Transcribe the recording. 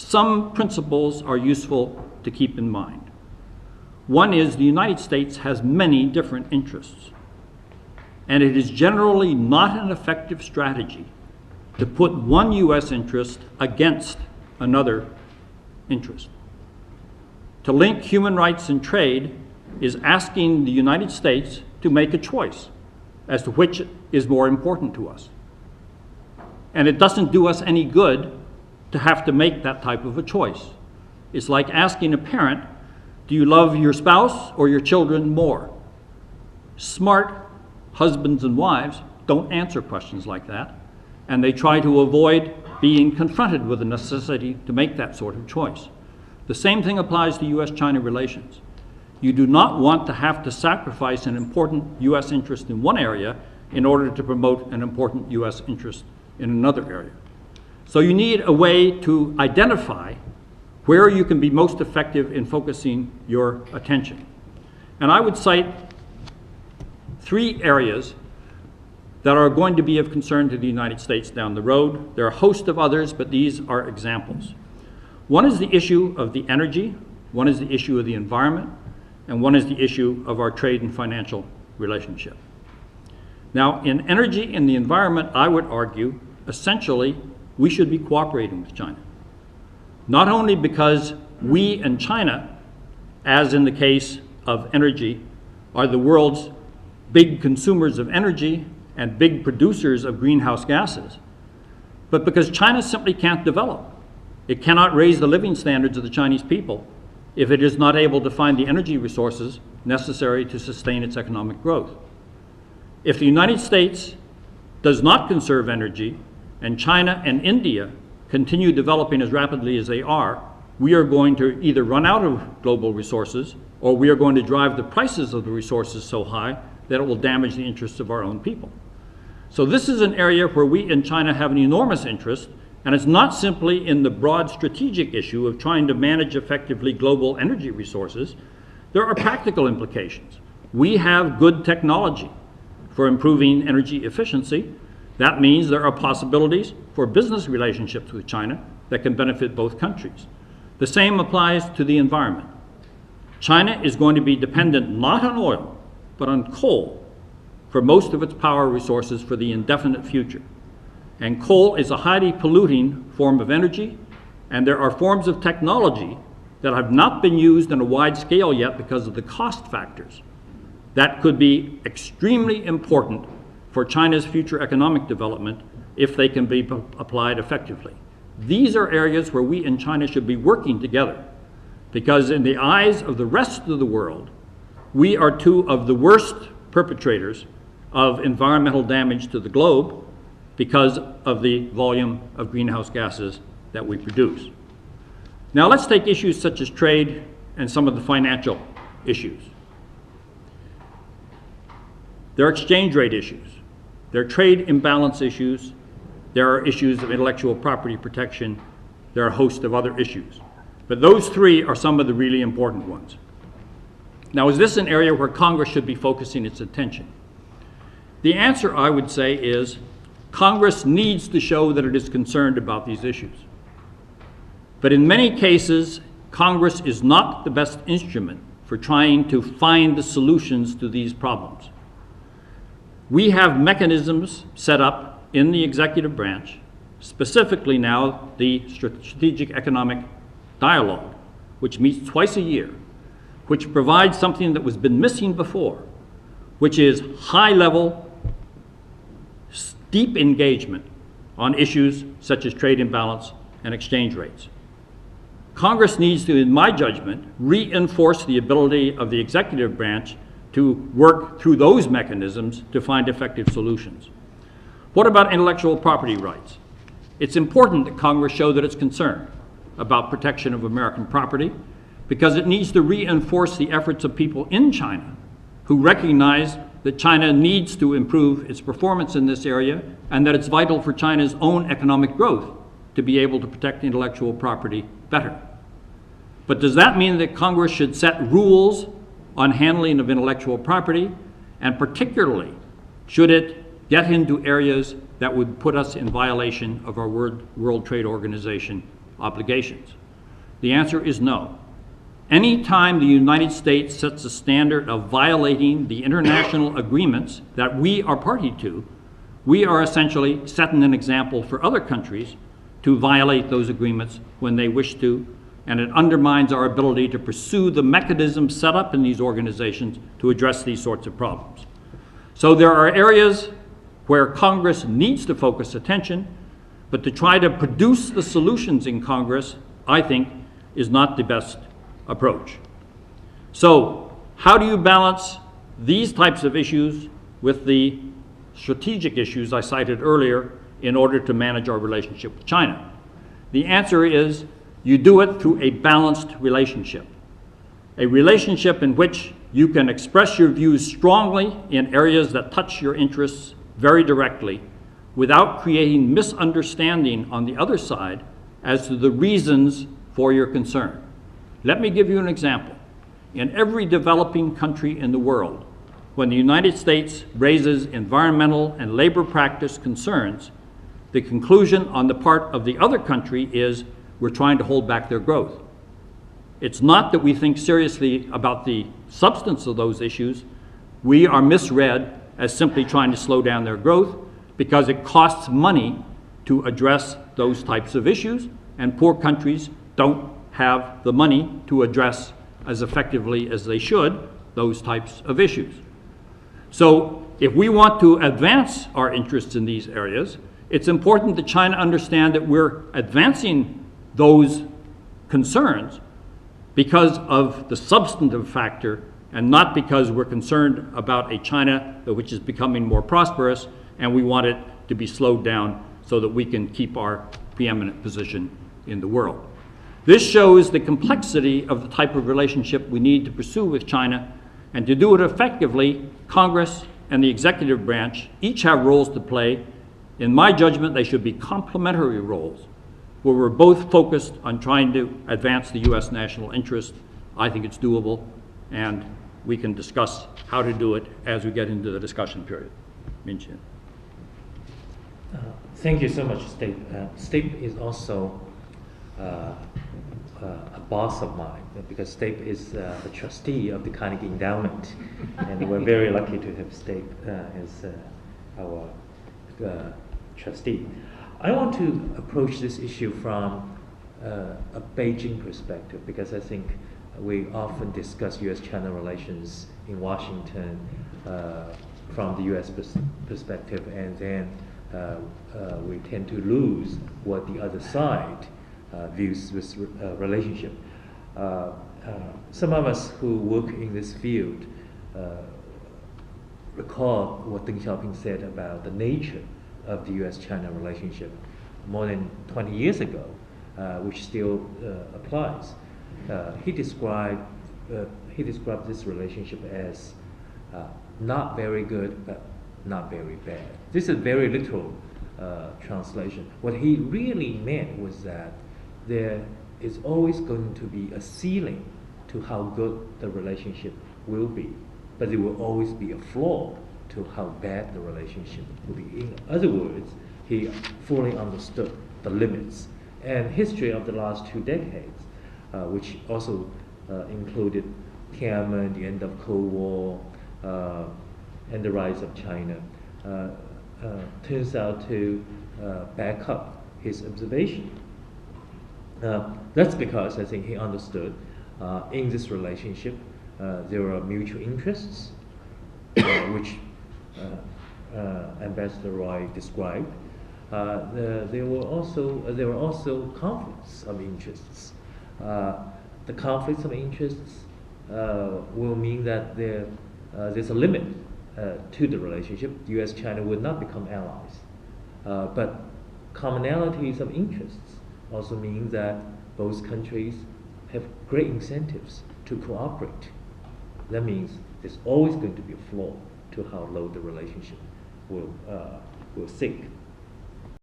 some principles are useful to keep in mind. One is the United States has many different interests, and it is generally not an effective strategy to put one U.S. interest against another interest. To link human rights and trade is asking the United States to make a choice as to which is more important to us. And it doesn't do us any good to have to make that type of a choice. It's like asking a parent, do you love your spouse or your children more? Smart husbands and wives don't answer questions like that, and they try to avoid being confronted with the necessity to make that sort of choice. The same thing applies to U.S.-China relations. You do not want to have to sacrifice an important U.S. interest in one area in order to promote an important U.S. interest in another area. So you need a way to identify where you can be most effective in focusing your attention. And I would cite three areas that are going to be of concern to the United States down the road. There are a host of others, but these are examples. One is the issue of the energy, one is the issue of the environment, and one is the issue of our trade and financial relationship. Now, in energy and the environment, I would argue, essentially, we should be cooperating with China. Not only because we and China, as in the case of energy, are the world's big consumers of energy and big producers of greenhouse gases, but because China simply can't develop. It cannot raise the living standards of the Chinese people if it is not able to find the energy resources necessary to sustain its economic growth. If the United States does not conserve energy and China and India continue developing as rapidly as they are, we are going to either run out of global resources or we are going to drive the prices of the resources so high that it will damage the interests of our own people. So this is an area where we in China have an enormous interest, and it's not simply in the broad strategic issue of trying to manage effectively global energy resources. There are practical implications. We have good technology for improving energy efficiency. That means there are possibilities for business relationships with China that can benefit both countries. The same applies to the environment. China is going to be dependent not on oil, but on coal for most of its power resources for the indefinite future. And coal is a highly polluting form of energy, and there are forms of technology that have not been used on a wide scale yet because of the cost factors that could be extremely important for China's future economic development if they can be applied effectively. These are areas where we in China should be working together, because in the eyes of the rest of the world, we are two of the worst perpetrators of environmental damage to the globe because of the volume of greenhouse gases that we produce. Now let's take issues such as trade and some of the financial issues. There are exchange rate issues. There are trade imbalance issues. There are issues of intellectual property protection. There are a host of other issues. But those three are some of the really important ones. Now, is this an area where Congress should be focusing its attention? The answer, I would say, is Congress needs to show that it is concerned about these issues. But in many cases, Congress is not the best instrument for trying to find the solutions to these problems. We have mechanisms set up in the executive branch, specifically now the Strategic Economic Dialogue, which meets twice a year, which provides something that was been missing before, which is high-level, deep engagement on issues such as trade imbalance and exchange rates. Congress needs to, in my judgment, reinforce the ability of the executive branch to work through those mechanisms to find effective solutions. What about intellectual property rights? It's important that Congress show that it's concerned about protection of American property, because it needs to reinforce the efforts of people in China who recognize that China needs to improve its performance in this area and that it's vital for China's own economic growth to be able to protect intellectual property better. But does that mean that Congress should set rules on handling of intellectual property, and particularly should it get into areas that would put us in violation of our World Trade Organization obligations? The answer is no. Anytime the United States sets a standard of violating the international agreements that we are party to, we are essentially setting an example for other countries to violate those agreements when they wish to, and it undermines our ability to pursue the mechanisms set up in these organizations to address these sorts of problems. So there are areas where Congress needs to focus attention, but to try to produce the solutions in Congress, I think, is not the best approach. So how do you balance these types of issues with the strategic issues I cited earlier in order to manage our relationship with China? The answer is you do it through a balanced relationship. A relationship in which you can express your views strongly in areas that touch your interests very directly without creating misunderstanding on the other side as to the reasons for your concern. Let me give you an example. In every developing country in the world, when the United States raises environmental and labor practice concerns, the conclusion on the part of the other country is we're trying to hold back their growth. It's not that we think seriously about the substance of those issues. We are misread as simply trying to slow down their growth because it costs money to address those types of issues, and poor countries don't have the money to address as effectively as they should those types of issues. So if we want to advance our interests in these areas, it's important that China understand that we're advancing those concerns because of the substantive factor and not because we're concerned about a China which is becoming more prosperous and we want it to be slowed down so that we can keep our preeminent position in the world. This shows the complexity of the type of relationship we need to pursue with China, and to do it effectively, Congress and the executive branch each have roles to play. In my judgment, they should be complementary roles, where we're both focused on trying to advance the U.S. national interest. I think it's doable, and we can discuss how to do it as we get into the discussion period. Minxin. Thank you so much, Stape. Stape is also a boss of mine, because Stape is a trustee of the Carnegie Endowment, and we're very lucky to have Stape as our trustee. I want to approach this issue from a Beijing perspective, because I think we often discuss U.S.-China relations in Washington from the U.S. perspective, and then we tend to lose what the other side views this relationship. Some of us who work in this field recall what Deng Xiaoping said about the nature of the U.S.-China relationship more than 20 years ago, which still applies. He described this relationship as not very good, but not very bad. This is a very literal translation. What he really meant was that there is always going to be a ceiling to how good the relationship will be, but there will always be a floor to how bad the relationship will be. In other words, he fully understood the limits. And history of the last 2 decades, which also included Tiananmen, the end of Cold War, and the rise of China, turns out to back up his observation. That's because I think he understood in this relationship there are mutual interests, which Ambassador Roy described. There were also conflicts of interests. The conflicts of interests will mean that there's a limit to the relationship. The U.S.-China would not become allies. But commonalities of interests also mean that both countries have great incentives to cooperate. That means there's always going to be a flaw to how low the relationship will sink.